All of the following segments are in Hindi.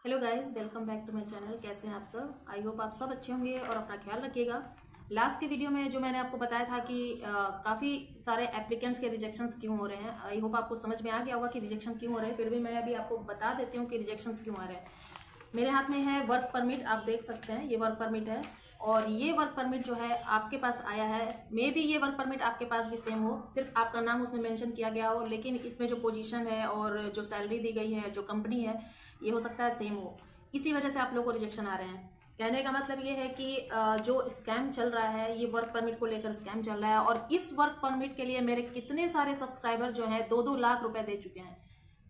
Hello guys, welcome back to my channel. कैसे हैं आप सब? आई होप आप सब अच्छे होंगे और अपना ख्याल रखिएगा। लास्ट के वीडियो में जो मैंने आपको बताया था कि काफ़ी सारे एप्लीकेंट्स के रिजेक्शंस क्यों हो रहे हैं, आई होप आपको समझ में आ गया होगा कि रिजेक्शन क्यों हो रहे हैं। फिर भी मैं अभी आपको बता देती हूँ कि रिजेक्शंस क्यों आ रहे हैं। मेरे हाथ में है वर्क परमिट, आप देख सकते हैं ये वर्क परमिट है। और ये वर्क परमिट जो है आपके पास आया है, मे बी ये वर्क परमिट आपके पास भी सेम हो, सिर्फ आपका नाम उसमें मेंशन किया गया हो, लेकिन इसमें जो पोजीशन है और जो सैलरी दी गई है, जो कंपनी है, ये हो सकता है सेम हो। इसी वजह से आप लोगों को रिजेक्शन आ रहे हैं। कहने का मतलब ये है कि जो स्कैम चल रहा है, ये वर्क परमिट को लेकर स्कैम चल रहा है। और इस वर्क परमिट के लिए मेरे कितने सारे सब्सक्राइबर जो हैं 2-2 लाख रुपए दे चुके हैं।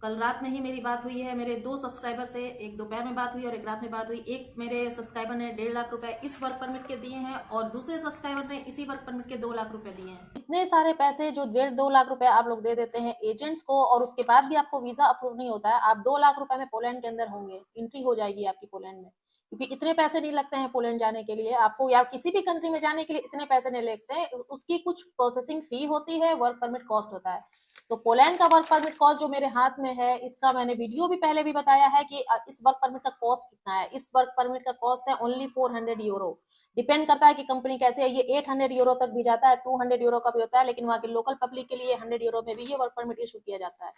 कल रात में ही मेरी बात हुई है, मेरे 2 सब्सक्राइबर से, एक दोपहर में बात हुई और एक रात में बात हुई। एक मेरे सब्सक्राइबर ने 1.5 लाख रुपए इस वर्क परमिट के दिए हैं और दूसरे सब्सक्राइबर ने इसी वर्क परमिट के 2 लाख रुपए दिए हैं। इतने सारे पैसे जो 1.5-2 लाख रुपए आप लोग दे देते हैं एजेंट्स को, और उसके बाद भी आपको वीजा अप्रूव नहीं होता है। आप 2 लाख रुपए में पोलैंड के अंदर होंगे, एंट्री हो जाएगी आपकी पोलैंड में, क्योंकि इतने पैसे नहीं लगते हैं पोलैंड जाने के लिए आपको, या किसी भी कंट्री में जाने के लिए इतने पैसे नहीं लगते हैं। उसकी कुछ प्रोसेसिंग फी होती है, वर्क परमिट कॉस्ट होता है। तो पोलैंड का वर्क परमिट कॉस्ट जो मेरे हाथ में है, इसका मैंने वीडियो भी पहले भी बताया है कि इस वर्क परमिट का कॉस्ट कितना है। इस वर्क परमिट का कॉस्ट है ओनली 400 यूरो। डिपेंड करता है कि कंपनी कैसे है। ये 800 यूरो तक भी जाता है, 200 यूरो का भी होता है, लेकिन वहाँ के लोकल पब्लिक के लिए 100 यूरो में भी ये वर्क परमिट इशू किया जाता है।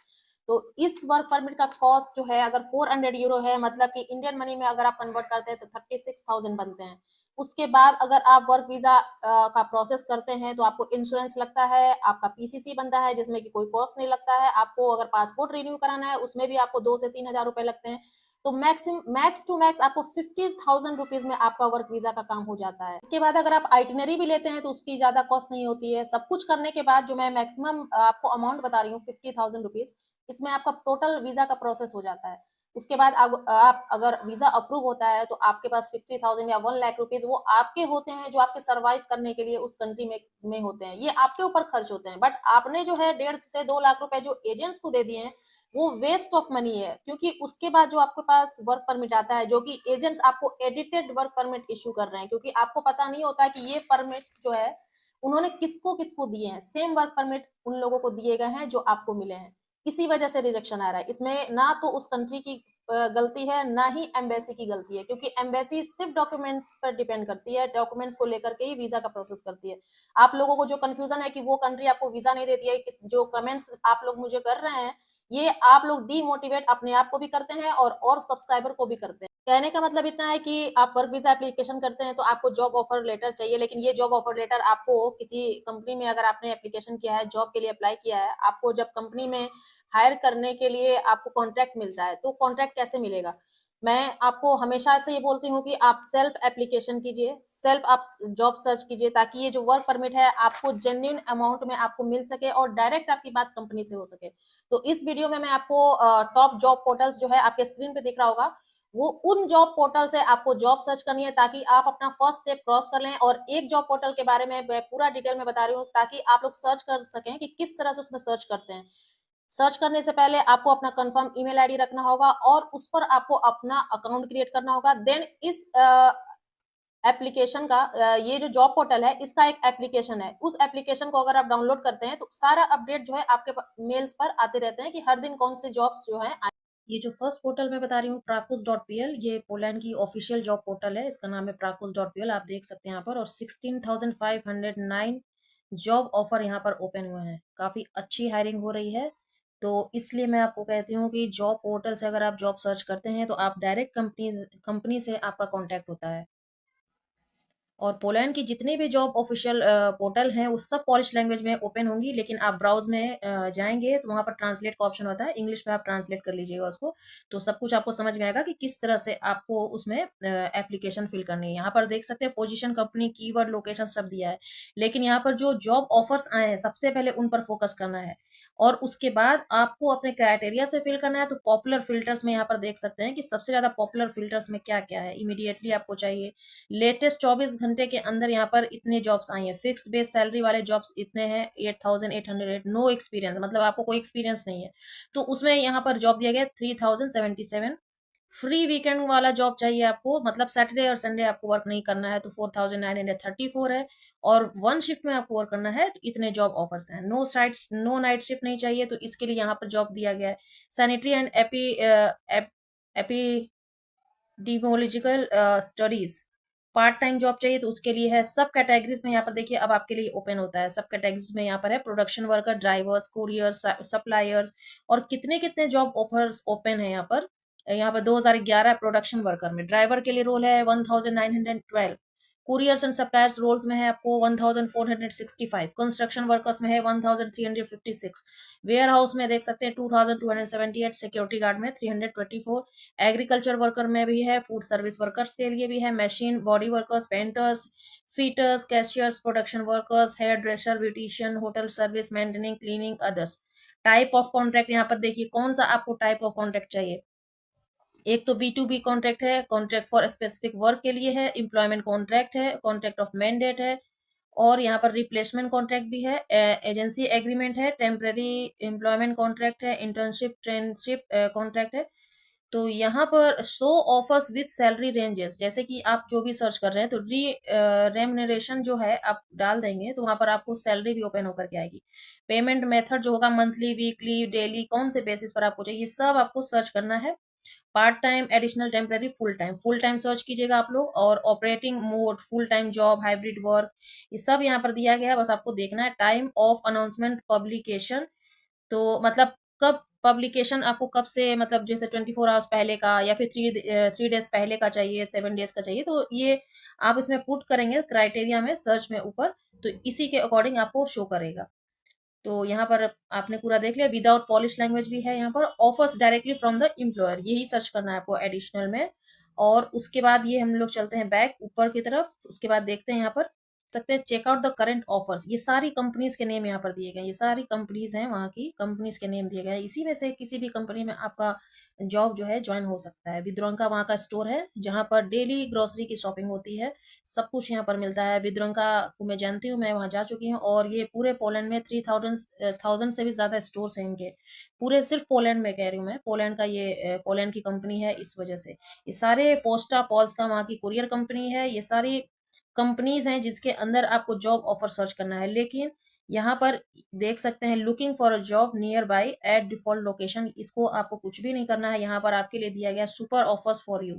तो इस वर्क परमिट का कॉस्ट जो है, अगर 400 यूरो है, मतलब कि इंडियन मनी में अगर आप कन्वर्ट करते हैं तो 36,000 बनते हैं। उसके बाद अगर आप वर्क वीजा का प्रोसेस करते हैं तो आपको इंश्योरेंस लगता है, आपका पीसीसी बनता है जिसमें कि कोई कॉस्ट नहीं लगता है। आपको अगर पासपोर्ट रिन्यू कराना है उसमें भी आपको 2 से 3 हजार रुपए लगते हैं। तो मैक्स टू मैक्स आपको 50,000 रुपीज में आपका वर्क वीजा का काम हो जाता है। इसके बाद अगर आप आइटिनरी भी लेते हैं तो उसकी ज्यादा कॉस्ट नहीं होती है। सब कुछ करने के बाद जो मैं मैक्सिमम आपको अमाउंट बता रही हूँ 50,000 रुपीज, इसमें आपका टोटल वीजा का प्रोसेस हो जाता है। उसके बाद आप अगर वीजा अप्रूव होता है तो आपके पास 50,000 या 1 लाख रुपीज वो आपके होते हैं, जो आपके सर्वाइव करने के लिए उस कंट्री में होते हैं। ये आपके ऊपर खर्च होते हैं, बट आपने जो है 1.5 से 2 लाख रुपए जो एजेंट्स को दे दिए हैं, वो वेस्ट ऑफ मनी है। क्योंकि उसके बाद जो आपके पास वर्क परमिट आता है, जो कि एजेंट्स आपको एडिटेड वर्क परमिट इश्यू कर रहे हैं, क्योंकि आपको पता नहीं होता कि ये परमिट जो है उन्होंने किसको किसको दिए हैं। सेम वर्क परमिट उन लोगों को दिए गए हैं जो आपको मिले हैं। इसी वजह से रिजेक्शन आ रहा है। इसमें ना तो उस कंट्री की गलती है, ना ही एम्बेसी की गलती है, क्योंकि एम्बेसी सिर्फ डॉक्यूमेंट्स पर डिपेंड करती है, डॉक्यूमेंट्स को लेकर के ही वीजा का प्रोसेस करती है। आप लोगों को जो कंफ्यूजन है कि वो कंट्री आपको वीजा नहीं देती है, जो कमेंट्स आप लोग मुझे कर रहे हैं, ये आप लोग डीमोटिवेट अपने आप को भी करते हैं और सब्सक्राइबर को भी करते हैं। कहने का मतलब इतना है कि आप वर्क वीजा एप्लीकेशन करते हैं तो आपको जॉब ऑफर लेटर चाहिए, लेकिन ये जॉब ऑफर लेटर आपको किसी कंपनी में, अगर आपने एप्लीकेशन किया है, जॉब के लिए अप्लाई किया है, आपको जब कंपनी में हायर करने के लिए आपको कॉन्ट्रैक्ट मिलता है, तो कॉन्ट्रैक्ट कैसे मिलेगा? मैं आपको हमेशा से ये बोलती हूँ कि आप सेल्फ एप्लीकेशन कीजिए, सेल्फ आप जॉब सर्च कीजिए, ताकि ये जो वर्क परमिट है आपको जेन्युइन अमाउंट में आपको मिल सके और डायरेक्ट आपकी बात कंपनी से हो सके। तो इस वीडियो में मैं आपको टॉप जॉब पोर्टल्स जो है आपके स्क्रीन पे दिख रहा होगा, वो उन जॉब पोर्टल से आपको जॉब सर्च करनी है, ताकि आप अपना फर्स्ट स्टेप क्रॉस कर लें। और एक जॉब पोर्टल के बारे में मैं पूरा डिटेल में बता रही हूँ, ताकि आप लोग सर्च कर सकें कि किस तरह से उसमें सर्च करते हैं। सर्च करने से पहले आपको अपना कंफर्म ईमेल आईडी रखना होगा और उस पर आपको अपना अकाउंट क्रिएट करना होगा। देन इस एप्लीकेशन का ये जो जॉब पोर्टल है, इसका एक एप्लीकेशन है। उस एप्लीकेशन को अगर आप डाउनलोड करते हैं तो सारा अपडेट जो है आपके मेल्स पर आते रहते हैं कि हर दिन कौन से जॉब्स जो है। ये जो फर्स्ट पोर्टल मैं बता रही हूँ, prakus.pl, ये पोलैंड की ऑफिशियल जॉब पोर्टल है। इसका नाम है prakus.pl, आप देख सकते हैं यहाँ पर। और 16,509 जॉब ऑफर यहाँ पर ओपन हुए हैं। काफी अच्छी हायरिंग हो रही है। तो इसलिए मैं आपको कहती हूँ कि जॉब पोर्टल से अगर आप जॉब सर्च करते हैं तो आप डायरेक्ट कंपनी से आपका कॉन्टैक्ट होता है। और पोलैंड की जितनी भी जॉब ऑफिशियल पोर्टल हैं वो सब पॉलिश लैंग्वेज में ओपन होंगी, लेकिन आप ब्राउज में जाएंगे तो वहां पर ट्रांसलेट का ऑप्शन होता है, इंग्लिश में आप ट्रांसलेट कर लीजिएगा उसको। तो सब कुछ आपको समझ में आएगा कि किस तरह से आपको उसमें एप्लीकेशन फिल करनी है। यहाँ पर देख सकते हैं पोजीशन, कंपनी, कीवर्ड, लोकेशन सब दिया है, लेकिन यहाँ पर जो जॉब ऑफर्स आए हैं सबसे पहले उन पर फोकस करना है। और उसके बाद आपको अपने क्राइटेरिया से फिल करना है। तो पॉपुलर फिल्टर्स में यहाँ पर देख सकते हैं कि सबसे ज्यादा पॉपुलर फिल्टर्स में क्या क्या है, इमीडिएटली आपको चाहिए। लेटेस्ट 24 घंटे के अंदर यहाँ पर इतने जॉब्स आई हैं। फिक्स्ड बेस सैलरी वाले जॉब्स इतने हैं 8,808। नो एक्सपीरियंस, मतलब आपको कोई एक्सपीरियंस नहीं है तो उसमें यहाँ पर जॉब दिया गया 3,077। फ्री वीकेंड वाला जॉब चाहिए आपको, मतलब सैटरडे और संडे आपको वर्क नहीं करना है, तो 4,934 है। और वन शिफ्ट में आपको वर्क करना है तो इतने जॉब ऑफर्स हैं। नो नाइट शिफ्ट नहीं चाहिए, तो इसके लिए यहाँ पर जॉब दिया गया है। Sanitary and epidemiological studies part time job चाहिए तो उसके लिए है। सब कैटेगरीज में यहाँ पर देखिए अब आपके लिए ओपन होता है। सब कैटेगरीज में यहाँ पर है production worker, drivers, couriers, suppliers, और कितने कितने जॉब ऑफर्स ओपन है यहाँ पर। 2011 प्रोडक्शन वर्कर में ड्राइवर के लिए रोल है 1912। कुरियर्स एंड सप्लायर्स रोल्स में है आपको 1465। कंस्ट्रक्शन वर्कर्स में है 1356। वेयर हाउस में देख सकते हैं 2278। सिक्योरिटी गार्ड में 324। एग्रीकल्चर वर्कर में भी है, फूड सर्विस वर्कर्स के लिए भी है, machine body workers, painters, fitters, cashiers, production workers, hairdresser, beautician, hotel service, maintaining, cleaning, others. Type of contract यहाँ पर देखिए कौन सा आपको टाइप ऑफ कॉन्ट्रैक्ट चाहिए। एक तो B2B कॉन्ट्रैक्ट है, कॉन्ट्रैक्ट फॉर स्पेसिफिक वर्क के लिए है, एम्प्लॉयमेंट कॉन्ट्रैक्ट है, कॉन्ट्रैक्ट ऑफ मैंडेट है, और यहाँ पर रिप्लेसमेंट कॉन्ट्रैक्ट भी है, एजेंसी एग्रीमेंट है, टेम्पररी एम्प्लॉयमेंट कॉन्ट्रैक्ट है, इंटर्नशिप ट्रेनशिप कॉन्ट्रैक्ट है। तो यहाँ पर show offers with salary ranges, जैसे कि आप जो भी सर्च कर रहे हैं तो रेम्यूनरेशन जो है आप डाल देंगे तो वहां पर आपको सैलरी भी ओपन होकर के आएगी। पेमेंट मेथड जो होगा मंथली, वीकली, डेली, कौन से बेसिस पर आपको चाहिए, ये सब आपको सर्च करना है। Part time, additional, temporary, full time search कीजिएगा आप लोग, और operating mode, full time job, hybrid work, ये सब यहाँ पर दिया गया है। बस आपको देखना है। टाइम ऑफ अनाउंसमेंट पब्लिकेशन, तो मतलब कब पब्लिकेशन आपको कब से, मतलब जैसे 24 आवर्स पहले का, या फिर 3 डेज पहले का चाहिए, 7 डेज का चाहिए, तो ये आप इसमें पुट करेंगे क्राइटेरिया में, सर्च में ऊपर, तो इसी के अकॉर्डिंग आपको शो करेगा। तो यहाँ पर आपने पूरा देख लिया। विदाउट पॉलिश लैंग्वेज भी है यहाँ पर। Offers directly from the employer, यही सर्च करना है आपको एडिशनल में। और उसके बाद ये हम लोग चलते हैं बैक ऊपर की तरफ। उसके बाद देखते हैं यहाँ पर सकते हैं check out the current offers. ये सारी कंपनीज के नेम यहाँ पर दिए गए, ये सारी कंपनीज हैं, वहाँ की कंपनीज के नेम दिए गए हैं। इसी में से किसी भी कंपनी में आपका जॉब जो है ज्वाइन हो सकता है। विद्रोंका वहाँ का स्टोर है जहाँ पर डेली ग्रोसरी की शॉपिंग होती है, सब कुछ यहाँ पर मिलता है। विद्रोंका को मैं जानती हूँ, मैं वहाँ जा चुकी हूँ, और ये पूरे पोलैंड में 3000 से भी ज्यादा स्टोर्स हैं इनके। पूरे सिर्फ पोलैंड में कह रही हूँ मैं, पोलैंड का ये पोलैंड की कंपनी है, इस वजह से। ये सारे पोस्टा पॉल्स का वहाँ की कुरियर कंपनी है। ये सारी कंपनीज हैं जिसके अंदर आपको जॉब ऑफर सर्च करना है। लेकिन यहाँ पर देख सकते हैं looking for a job nearby at default location, इसको आपको कुछ भी नहीं करना है। यहाँ पर आपके लिए दिया गया super offers for you.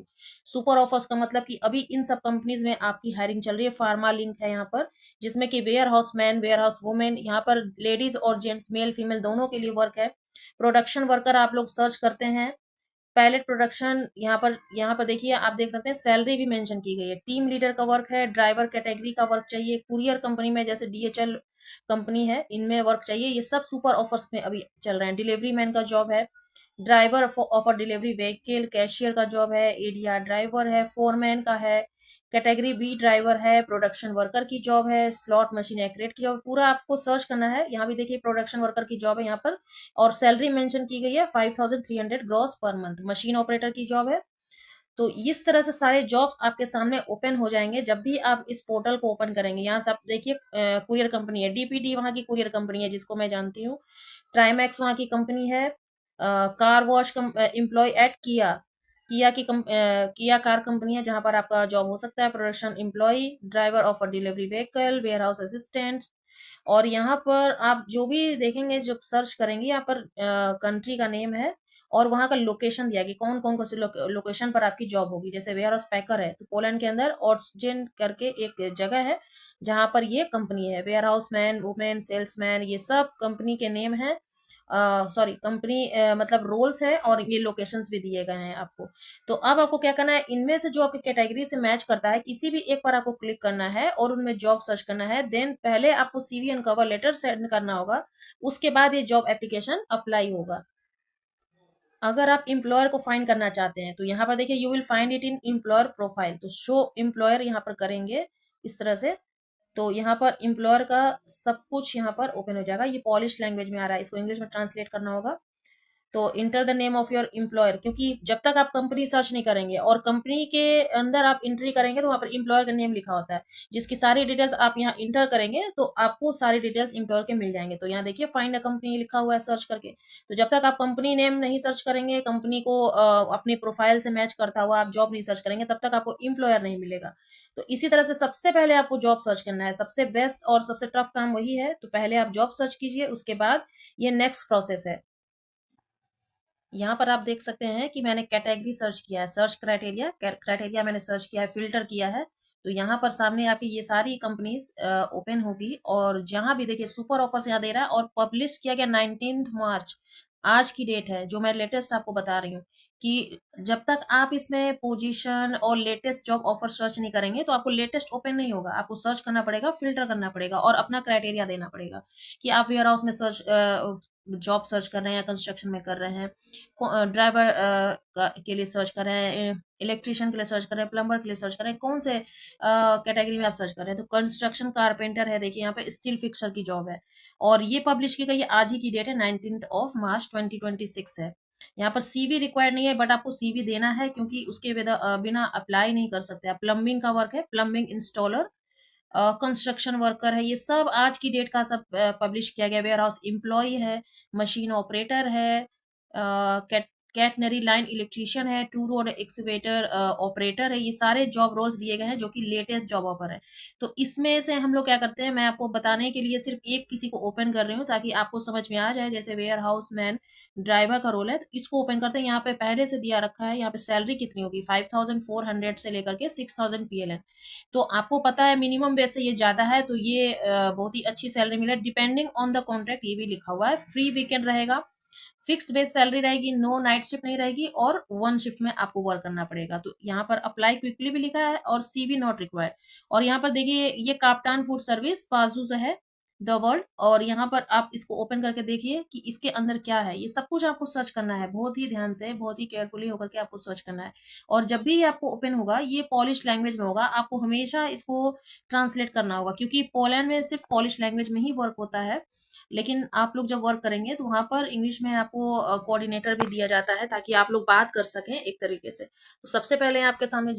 Super offers का मतलब कि अभी इन सब कंपनीज में आपकी हायरिंग चल रही है। फार्मा लिंक है यहाँ पर, जिसमें कि warehouse man, warehouse women, यहाँ पर लेडीज और जेंट्स, मेल फीमेल दोनों के लिए वर्क है। प्रोडक्शन वर्कर आप लोग सर्च करते हैं, पैलेट प्रोडक्शन। यहाँ पर देखिए आप देख सकते हैं सैलरी भी मेंशन की गई है। टीम लीडर का वर्क है, ड्राइवर कैटेगरी का वर्क चाहिए, कुरियर कंपनी में जैसे DHL कंपनी है इनमें वर्क चाहिए। ये सब सुपर ऑफर्स में अभी चल रहे हैं। डिलीवरी मैन का जॉब है, driver offer delivery vehicle, cashier का जॉब है, ADR ड्राइवर है, फोरमैन का है, कैटेगरी B ड्राइवर है, प्रोडक्शन वर्कर की जॉब है, स्लॉट मशीन एक्रेट की जॉब, पूरा आपको सर्च करना है। यहाँ भी देखिए प्रोडक्शन वर्कर की जॉब है यहाँ पर, और सैलरी मेंशन की गई है 5300 gross per month. Machine operator की जॉब है। तो इस तरह से सारे जॉब्स आपके सामने ओपन हो जाएंगे जब भी आप इस पोर्टल को ओपन करेंगे। यहाँ से आप देखिए कुरियर कंपनी है, DPD वहाँ की कुरियर कंपनी है जिसको मैं जानती हूँ, ट्राइमैक्स वहाँ की कंपनी है, कार वॉश एम्प्लॉय एट किया, किया कार कंपनी है जहां पर आपका जॉब हो सकता है। Production employ, driver of a delivery vehicle, warehouse assistant. और यहाँ पर आप जो भी देखेंगे, जब सर्च करेंगे, यहाँ पर कंट्री का नेम है और वहाँ का लोकेशन दिया कि कौन कौन से लोकेशन पर आपकी जॉब होगी। जैसे वेयर हाउस पैकर है तो पोलैंड के अंदर ऑर्चजेन करके एक जगह है जहाँ पर ये कंपनी है। Warehouse man, women, salesman, ये सब कंपनी के नेम है, सॉरी कंपनी मतलब रोल्स है, और ये लोकेशंस भी दिए गए हैं आपको। तो अब आपको क्या करना है, इनमें से जो आपकी कैटेगरी से मैच करता है किसी भी एक पर आपको क्लिक करना है और उनमें जॉब सर्च करना है। देन पहले आपको CV and cover letter send करना होगा, उसके बाद ये जॉब एप्लीकेशन अप्लाई होगा। अगर आप एम्प्लॉयर को फाइंड करना चाहते हैं तो यहाँ पर देखिए you will find it in employer profile, तो शो एम्प्लॉयर यहाँ पर करेंगे इस तरह से। तो यहाँ पर एम्प्लॉयर का सब कुछ यहाँ पर ओपन हो जाएगा। ये पॉलिश लैंग्वेज में आ रहा है, इसको इंग्लिश में ट्रांसलेट करना होगा। तो enter the name of your employer, क्योंकि जब तक आप कंपनी सर्च नहीं करेंगे और कंपनी के अंदर आप एंट्री करेंगे तो वहाँ पर एम्प्लॉयर का नेम लिखा होता है, जिसकी सारी डिटेल्स आप यहाँ इंटर करेंगे तो आपको सारी डिटेल्स एम्प्लॉयर के मिल जाएंगे। तो यहाँ देखिए फाइंड अ कंपनी लिखा हुआ है सर्च करके। तो जब तक आप कंपनी नेम नहीं सर्च करेंगे, कंपनी को अपनी प्रोफाइल से मैच करता हुआ आप जॉब नहीं सर्च करेंगे, तब तक आपको एम्प्लॉयर नहीं मिलेगा। तो इसी तरह से सबसे पहले आपको जॉब सर्च करना है। सबसे बेस्ट और सबसे टफ काम वही है। तो पहले आप जॉब सर्च कीजिए, उसके बाद ये नेक्स्ट प्रोसेस है। यहाँ पर आप देख सकते हैं कि मैंने कैटेगरी सर्च किया है, सर्च क्राइटेरिया क्राइटेरिया मैंने सर्च किया है, फिल्टर किया है। तो यहाँ पर सामने आपकी ये सारी कंपनीज ओपन होगी और जहाँ भी देखिए सुपर ऑफर्स यहाँ दे रहा है और पब्लिश किया गया 19 मार्च, आज की डेट है जो मैं लेटेस्ट आपको बता रही हूँ कि जब तक आप इसमें पोजीशन और लेटेस्ट जॉब ऑफर सर्च नहीं करेंगे तो आपको लेटेस्ट ओपन नहीं होगा। आपको सर्च करना पड़ेगा, फिल्टर करना पड़ेगा और अपना क्राइटेरिया देना पड़ेगा कि आप वेयर हाउस में सर्च जॉब सर्च कर रहे हैं या कंस्ट्रक्शन में कर रहे हैं, ड्राइवर के लिए सर्च कर रहे हैं, इलेक्ट्रिशियन के लिए सर्च कर रहे हैं, प्लम्बर के लिए सर्च कर रहे हैं, कौन से कैटेगरी में आप सर्च कर रहे हैं। तो कंस्ट्रक्शन कारपेंटर है, देखिए यहाँ पे स्टील फिक्सर की जॉब है और ये पब्लिश की गई है, आज ही की डेट है 19 मार्च 2026 है। यहाँ पर सीवी रिक्वायर्ड नहीं है बट आपको सीवी देना है क्योंकि उसके बिना अप्लाई नहीं कर सकते आप। प्लम्बिंग का वर्क है, प्लम्बिंग इंस्टॉलर, कंस्ट्रक्शन वर्कर है, ये सब आज की डेट का सब पब्लिश किया गया। वेयर हाउस एम्प्लॉय है, मशीन ऑपरेटर है, कैटनरी लाइन इलेक्ट्रीशियन है, टू रोड एक्सवेटर ऑपरेटर है, ये सारे जॉब रोल्स दिए गए हैं जो कि लेटेस्ट जॉब ऑफर है। तो इसमें से हम लोग क्या करते हैं, मैं आपको बताने के लिए सिर्फ एक किसी को ओपन कर रही हूँ ताकि आपको समझ में आ जाए। जैसे वेयर हाउस मैन ड्राइवर का रोल है तो इसको ओपन करते हैं। यहाँ पे पहले से दिया रखा है, यहाँ पे सैलरी कितनी होगी 5400 से लेकर के 6000 PLN। तो आपको पता है मिनिमम बेस से ये ज्यादा है तो ये बहुत ही अच्छी सैलरी मिले डिपेंडिंग ऑन द कॉन्ट्रैक्ट, ये भी लिखा हुआ है। फ्री वीकेंड रहेगा, फिक्स्ड बेस सैलरी रहेगी, नो नाइट शिफ्ट नहीं रहेगी और वन शिफ्ट में आपको वर्क करना पड़ेगा। तो यहाँ पर अप्लाई क्विकली भी लिखा है और सीवी नॉट रिक्वायर्ड। और यहाँ पर देखिए ये काप्तान फूड सर्विस पाजू से है द वर्ल्ड, और यहाँ पर आप इसको ओपन करके देखिए कि इसके अंदर क्या है। ये सब कुछ आपको सर्च करना है, बहुत ही ध्यान से, बहुत ही केयरफुली होकर के आपको सर्च करना है। और जब भी ये आपको ओपन होगा ये पॉलिश लैंग्वेज में होगा, आपको हमेशा इसको ट्रांसलेट करना होगा क्योंकि पोलैंड में सिर्फ पॉलिश लैंग्वेज में ही वर्क होता है। लेकिन आप लोग जब वर्क करेंगे तो वहाँ पर इंग्लिश में आपको कोऑर्डिनेटर भी दिया जाता है ताकि आप लोग बात कर सकें एक तरीके से। तो सबसे पहले आपके सामने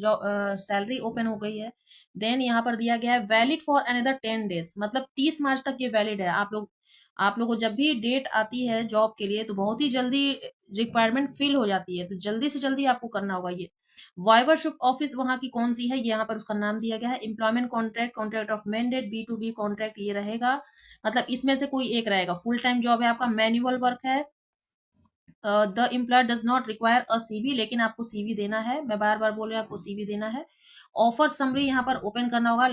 सैलरी ओपन हो गई है। देन यहाँ पर दिया गया है वैलिड फॉर अनदर 10 डेज, मतलब 30 मार्च तक ये वैलिड है। आप लोग को जब भी डेट आती है जॉब के लिए तो बहुत ही जल्दी रिक्वायरमेंट फिल हो जाती है, तो जल्दी से जल्दी आपको करना होगा ये। वाइवरशिप ऑफिस वहाँ की कौन सी है, यहाँ पर उसका नाम दिया गया है। Employment contract, contract of mandate, B2B contract ये रहेगा, मतलब इसमें से कोई एक रहेगा। फुल टाइम जॉब है आपका, मैनुअल वर्क है। The employer does not require a CV, लेकिन आपको सीवी देना है, मैं बार बार बोल रही हूँ आपको सीवी देना है। ऑफर समरी यहाँ पर ओपन करना होगा,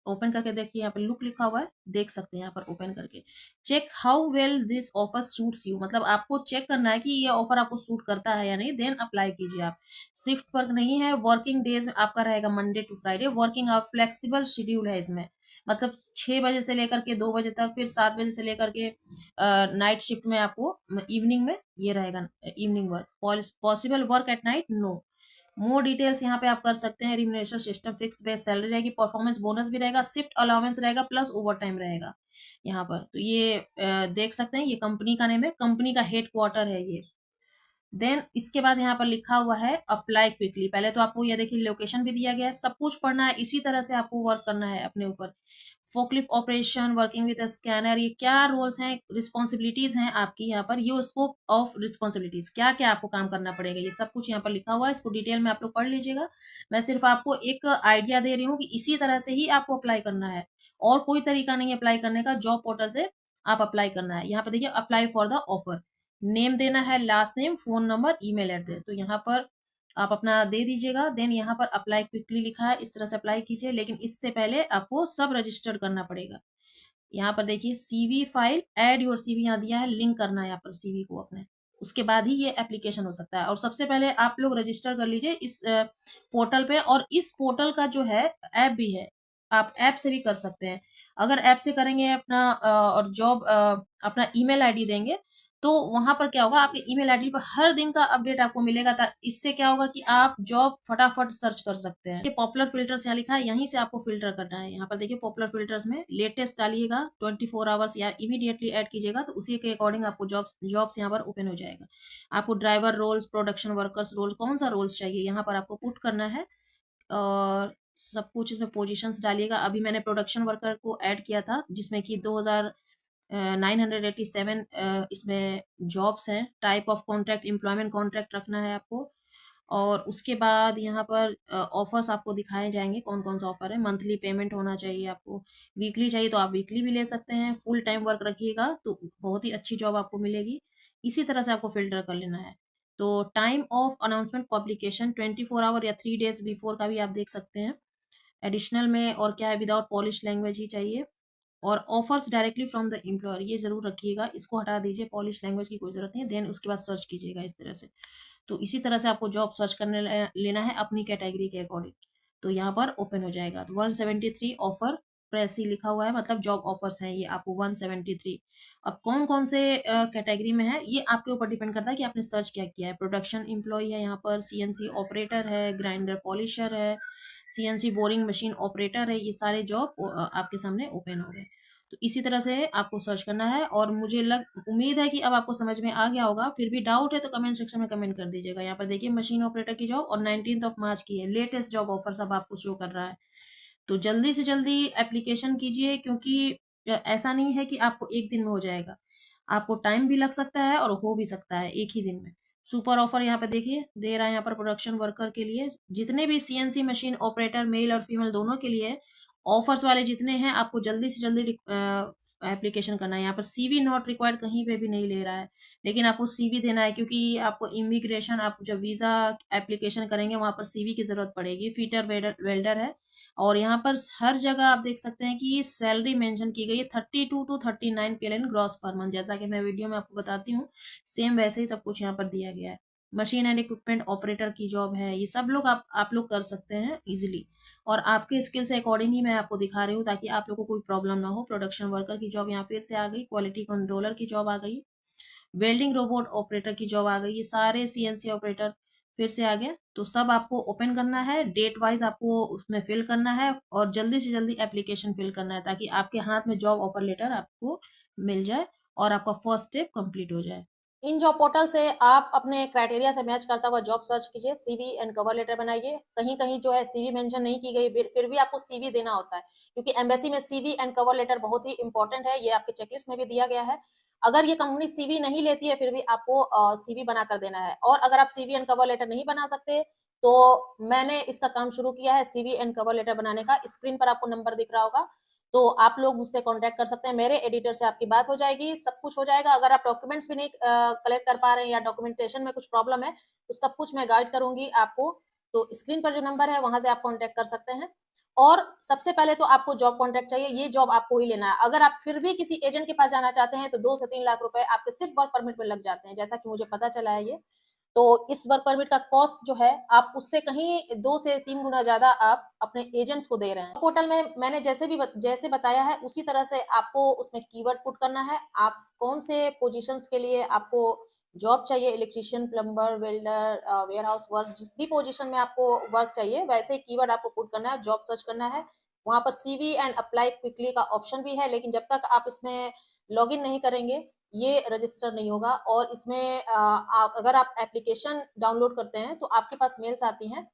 ओपन करके देखिए यहाँ पर लुक लिखा हुआ है, देख सकते हैं यहाँ पर ओपन करके। Check how well this offer suits you, मतलब आपको चेक करना है कि ये ऑफर आपको सूट करता है या नहीं, देन अप्लाई कीजिए आप। शिफ्ट वर्क नहीं है, वर्किंग डेज आपका रहेगा मंडे टू फ्राइडे, वर्किंग आप फ्लेक्सिबल शेड्यूल है इसमें, मतलब 6 बजे से लेकर के 2 बजे तक, फिर 7 बजे से लेकर के नाइट शिफ्ट में आपको इवनिंग में ये रहेगा, evening work. Possible work at night no. More details यहाँ पे आप कर सकते हैं। Remuneration system fix base salary रहेगी, परफॉर्मेंस बोनस भी रहेगा, शिफ्ट अलाउंस रहेगा प्लस ओवर टाइम रहेगा यहाँ पर। तो ये देख सकते हैं, ये कंपनी का नेम है, कंपनी का हेड क्वार्टर है ये। देन इसके बाद यहाँ पर लिखा हुआ है अप्लाई क्विकली। पहले तो आपको ये देखिए लोकेशन भी दिया गया है, सब कुछ पढ़ना है, इसी तरह से आपको वर्क करना है अपने ऊपर। Forklift operation, working with scanner, ये क्या रोल्स हैं, रिस्पॉन्सिबिलिटीज हैं आपकी यहाँ पर, ये स्कोप ऑफ रिस्पॉन्सिबिलिटीज, क्या क्या आपको काम करना पड़ेगा, ये सब कुछ यहाँ पर लिखा हुआ है। इसको डिटेल में आप लोग पढ़ लीजिएगा। मैं सिर्फ आपको एक आइडिया दे रही हूँ कि इसी तरह से ही आपको अप्लाई करना है, और कोई तरीका नहीं है अप्लाई करने का, जॉब पोर्टल से आप अप्लाई करना है। यहाँ पर देखिए apply for the offer, name देना है, last name, phone number, email address, तो यहाँ पर आप अपना दे दीजिएगा। देन यहाँ पर अप्लाई क्विकली लिखा है, इस तरह से अप्लाई कीजिए, लेकिन इससे पहले आपको सब रजिस्टर्ड करना पड़ेगा। यहाँ पर देखिए CV file, add your CV यहाँ दिया है, लिंक करना है यहाँ पर सीवी को अपने, उसके बाद ही ये एप्लीकेशन हो सकता है। और सबसे पहले आप लोग रजिस्टर कर लीजिए इस पोर्टल पे, और इस पोर्टल का जो है ऐप भी है, आप ऐप से भी कर सकते हैं। अगर ऐप से करेंगे अपना और जॉब अपना ईमेल आईडी देंगे तो वहां पर क्या होगा, आपके ईमेल आईडी पर हर दिन का अपडेट आपको मिलेगा। इससे क्या होगा कि आप जॉब फटाफट सर्च कर सकते हैं। ये पॉपुलर फिल्टर्स यहाँ लिखा है, यहीं से आपको फिल्टर करना है। यहाँ पर देखिए पॉपुलर फिल्टर्स में लेटेस्ट डालिएगा, 24 आवर्स या इमीडिएटली ऐड कीजिएगा, तो उसी के अकॉर्डिंग आपको जॉब्स यहाँ पर ओपन हो जाएगा। आपको driver roles, production workers roles, कौन सा रोल्स चाहिए यहाँ पर आपको पुट करना है, और सब कुछ इसमें पोजीशंस डालिएगा। अभी मैंने प्रोडक्शन वर्कर को ऐड किया था जिसमें कि 987 इसमें जॉब्स हैं। Type of contract employment contract रखना है आपको। और उसके बाद यहाँ पर ऑफर्स आपको दिखाए जाएंगे, कौन कौन सा ऑफर है। मंथली पेमेंट होना चाहिए आपको, वीकली चाहिए तो आप वीकली भी ले सकते हैं। फुल टाइम वर्क रखिएगा तो बहुत ही अच्छी जॉब आपको मिलेगी। इसी तरह से आपको फिल्टर कर लेना है। तो time of announcement publication 24 hour या 3 डेज बिफोर का भी आप देख सकते हैं। एडिशनल में और क्या है, विदाउट पॉलिश लैंग्वेज ही चाहिए। और offers directly from the employer, ये जरूर रखिएगा, इसको हटा दीजिए, पॉलिश लैंग्वेज की कोई जरूरत नहीं है। देन उसके बाद सर्च कीजिएगा इस तरह से। तो इसी तरह से आपको जॉब सर्च करने लेना है अपनी कैटेगरी के अकॉर्डिंग। तो यहाँ पर ओपन हो जाएगा। तो 173 ऑफर प्रेसी लिखा हुआ है, मतलब जॉब ऑफर्स हैं ये आपको 173। अब कौन कौन से कैटेगरी में है ये आपके ऊपर डिपेंड करता है कि आपने सर्च क्या किया है। प्रोडक्शन एम्प्लॉय है, यहाँ पर सीएनसी ऑपरेटर है, ग्राइंडर पॉलिशर है, सीएनसी बोरिंग मशीन ऑपरेटर है, ये सारे जॉब आपके सामने ओपन हो गए। तो इसी तरह से आपको सर्च करना है। और मुझे उम्मीद है कि अब आपको समझ में आ गया होगा। फिर भी डाउट है तो कमेंट सेक्शन में कमेंट कर दीजिएगा। यहाँ पर देखिए मशीन ऑपरेटर की जॉब और 19 मार्च की है, लेटेस्ट जॉब ऑफर सब आपको शो कर रहा है। तो जल्दी से जल्दी एप्लीकेशन कीजिए, क्योंकि ऐसा नहीं है कि आपको एक दिन में हो जाएगा, आपको टाइम भी लग सकता है और हो भी सकता है एक ही दिन में। सुपर ऑफर यहाँ पे देखिए दे रहा है, यहाँ पर प्रोडक्शन वर्कर के लिए, जितने भी सीएनसी मशीन ऑपरेटर मेल और फीमेल दोनों के लिए ऑफर्स वाले जितने हैं, आपको जल्दी से जल्दी एप्लीकेशन करना है। यहाँ पर सीवी नॉट रिक्वायर्ड कहीं पे भी नहीं ले रहा है, लेकिन आपको सीवी देना है, क्योंकि आपको इमिग्रेशन, आप जब वीजा एप्लीकेशन करेंगे वहां पर सीवी की जरूरत पड़ेगी। फीटर वेल्डर है। और यहाँ पर हर जगह आप देख सकते हैं कि सैलरी मेंशन की गई है 32 to 39 PLN gross per month. जैसा कि मैं वीडियो में आपको बताती हूँ, सेम वैसे ही सब कुछ यहाँ पर दिया गया है। मशीन एंड इक्विपमेंट ऑपरेटर की जॉब है, ये सब लोग आप लोग कर सकते हैं इजिली। और आपके स्किल से अकॉर्डिंग ही मैं आपको दिखा रही हूँ, ताकि आप लोगों को कोई प्रॉब्लम ना हो। प्रोडक्शन वर्कर की जॉब यहाँ फिर से आ गई, क्वालिटी कंट्रोलर की जॉब आ गई, वेल्डिंग रोबोट ऑपरेटर की जॉब आ गई, ये सारे सीएनसी ऑपरेटर फिर से आ गए। तो सब आपको ओपन करना है, डेट वाइज आपको उसमें फिल करना है और जल्दी से जल्दी एप्लीकेशन फिल करना है, ताकि आपके हाथ में जॉब ऑफर लेटर आपको मिल जाए और आपका फर्स्ट स्टेप कंप्लीट हो जाए। इन जॉब पोर्टल से आप अपने क्राइटेरिया से मैच करता हुआ जॉब सर्च कीजिए, सीवी एंड कवर लेटर बनाइए। कहीं कहीं जो है सीवी मेंशन नहीं की गई, फिर भी आपको सीवी देना होता है, क्योंकि एम्बेसी में सीवी एंड कवर लेटर बहुत ही इंपॉर्टेंट है। ये आपके चेकलिस्ट में भी दिया गया है। अगर ये कंपनी सीवी नहीं लेती है, फिर भी आपको सीवी बनाकर देना है। और अगर आप सीवी एंड कवर लेटर नहीं बना सकते, तो मैंने इसका काम शुरू किया है सीवी एंड कवर लेटर बनाने का। स्क्रीन पर आपको नंबर दिख रहा होगा, तो आप लोग मुझसे कांटेक्ट कर सकते हैं। मेरे एडिटर से आपकी बात हो जाएगी, सब कुछ हो जाएगा। अगर आप डॉक्यूमेंट्स भी नहीं कलेक्ट कर पा रहे हैं या डॉक्यूमेंटेशन में कुछ प्रॉब्लम है, तो सब कुछ मैं गाइड करूंगी आपको। तो स्क्रीन पर जो नंबर है वहां से आप कांटेक्ट कर सकते हैं। और सबसे पहले तो आपको जॉब कॉन्ट्रैक्ट चाहिए, ये जॉब आपको ही लेना है। अगर आप फिर भी किसी एजेंट के पास जाना चाहते हैं, तो 2 से 3 लाख रुपए आपके सिर्फ वर्क परमिट में लग जाते हैं, जैसा कि मुझे पता चला है ये। तो इस वर्क परमिट का कॉस्ट जो है, आप उससे कहीं 2 से 3 गुना ज्यादा आप अपने एजेंट्स को दे रहे हैं। पोर्टल में मैंने जैसे बताया है, उसी तरह से आपको उसमें कीवर्ड पुट करना है। आप कौन से पोजीशंस के लिए आपको जॉब चाहिए, electrician, plumber, welder, warehouse work, जिस भी पोजीशन में आपको वर्क चाहिए, वैसे कीवर्ड आपको पुट करना है, जॉब सर्च करना है। वहां पर सीवी एंड अप्लाई क्विकली का ऑप्शन भी है, लेकिन जब तक आप इसमें लॉग इन नहीं करेंगे, ये रजिस्टर नहीं होगा। और इसमें अगर आप एप्लीकेशन डाउनलोड करते हैं, तो आपके पास मेल्स आती हैं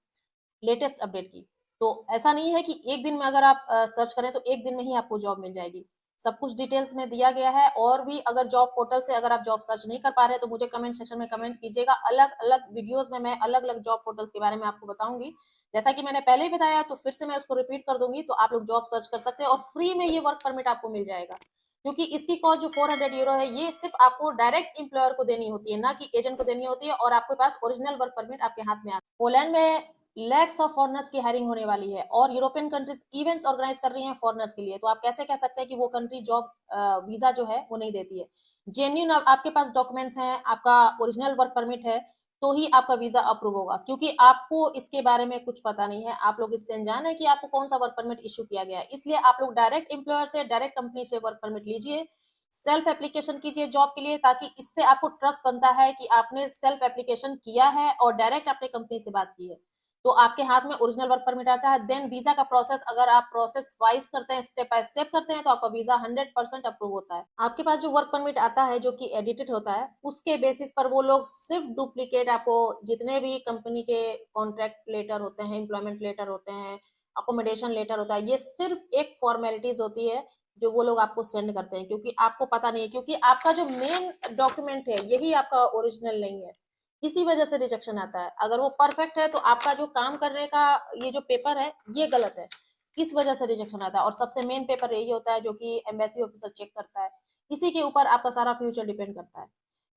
लेटेस्ट अपडेट की। तो ऐसा नहीं है कि एक दिन में अगर आप सर्च करें तो एक दिन में ही आपको जॉब मिल जाएगी। सब कुछ डिटेल्स में दिया गया है। और भी अगर जॉब पोर्टल से अगर आप जॉब सर्च नहीं कर पा रहे, तो मुझे कमेंट सेक्शन में कमेंट कीजिएगा। अलग अलग वीडियोस में मैं अलग अलग जॉब पोर्टल्स के बारे में आपको बताऊंगी। जैसा कि मैंने पहले ही बताया, तो फिर से मैं उसको रिपीट कर दूंगी, तो आप लोग जॉब सर्च कर सकते हैं और फ्री में ये वर्क परमिट आपको मिल जाएगा। क्योंकि इसकी कॉस्ट जो 400 यूरो है, ये सिर्फ आपको डायरेक्ट एम्प्लॉयर को देनी होती है, ना कि एजेंट को देनी होती है। और आपके पास ओरिजिनल वर्क परमिट आपके हाथ में आता है। पोलैंड में लैक्स ऑफ फॉरनर्स की हायरिंग होने वाली है, और यूरोपियन कंट्रीज इवेंट्स ऑर्गेनाइज कर रही हैं फॉरनर्स के लिए। तो आप कैसे कह सकते हैं कि वो कंट्री जॉब वीजा जो है वो नहीं देती है। जेन्यून आपके पास डॉक्यूमेंट्स हैं, आपका ओरिजिनल वर्क परमिट है, तो ही आपका वीजा अप्रूव होगा। क्योंकि आपको इसके बारे में कुछ पता नहीं है, आप लोग इससे अनजान है कि आपको कौन सा वर्क परमिट इशू किया गया है। इसलिए आप लोग डायरेक्ट एम्प्लॉयर से, डायरेक्ट कंपनी से वर्क परमिट लीजिए, सेल्फ एप्लीकेशन कीजिए जॉब के लिए, ताकि इससे आपको ट्रस्ट बनता है कि आपने सेल्फ एप्लीकेशन किया है और डायरेक्ट अपने कंपनी से बात की है। तो आपके हाथ में ओरिजिनल वर्क परमिट आता है। देन वीजा का प्रोसेस अगर आप प्रोसेस वाइज करते हैं, स्टेप बाय स्टेप करते हैं, तो आपका वीजा 100% अप्रूव होता है। आपके पास जो वर्क परमिट आता है, जो कि एडिटेड होता है, उसके बेसिस पर वो लोग सिर्फ डुप्लीकेट आपको, जितने भी कंपनी के कॉन्ट्रैक्ट लेटर होते हैं, एम्प्लॉयमेंट लेटर होते हैं, अकोमोडेशन लेटर होता है, ये सिर्फ एक फॉर्मेलिटीज होती है जो वो लोग आपको सेंड करते हैं। क्योंकि आपको पता नहीं है, क्योंकि आपका जो मेन डॉक्यूमेंट है यही आपका ओरिजिनल नहीं है, इसी वजह से रिजेक्शन आता है। अगर वो परफेक्ट है, तो आपका जो काम करने का ये जो पेपर है ये गलत है, इस वजह से रिजेक्शन आता है। और सबसे मेन पेपर यही होता है जो कि एम्बेसी ऑफिसर चेक करता है, इसी के ऊपर आपका सारा फ्यूचर डिपेंड करता है।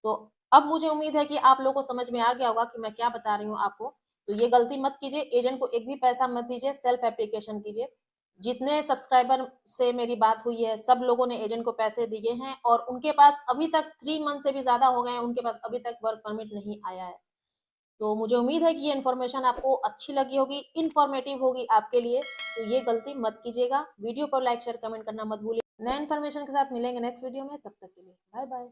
तो अब मुझे उम्मीद है कि आप लोगों को समझ में आ गया होगा कि मैं क्या बता रही हूँ आपको। तो ये गलती मत कीजिए, एजेंट को एक भी पैसा मत दीजिए, सेल्फ एप्लीकेशन कीजिए। जितने सब्सक्राइबर से मेरी बात हुई है सब लोगों ने एजेंट को पैसे दिए हैं और उनके पास अभी तक 3 मंथ से भी ज्यादा हो गए हैं, उनके पास अभी तक वर्क परमिट नहीं आया है। तो मुझे उम्मीद है कि ये इन्फॉर्मेशन आपको अच्छी लगी होगी, इन्फॉर्मेटिव होगी आपके लिए। तो ये गलती मत कीजिएगा। वीडियो को लाइक शेयर कमेंट करना मत भूलिए। नए इन्फॉर्मेशन के साथ मिलेंगे नेक्स्ट वीडियो में, तब तक के लिए बाय बाय।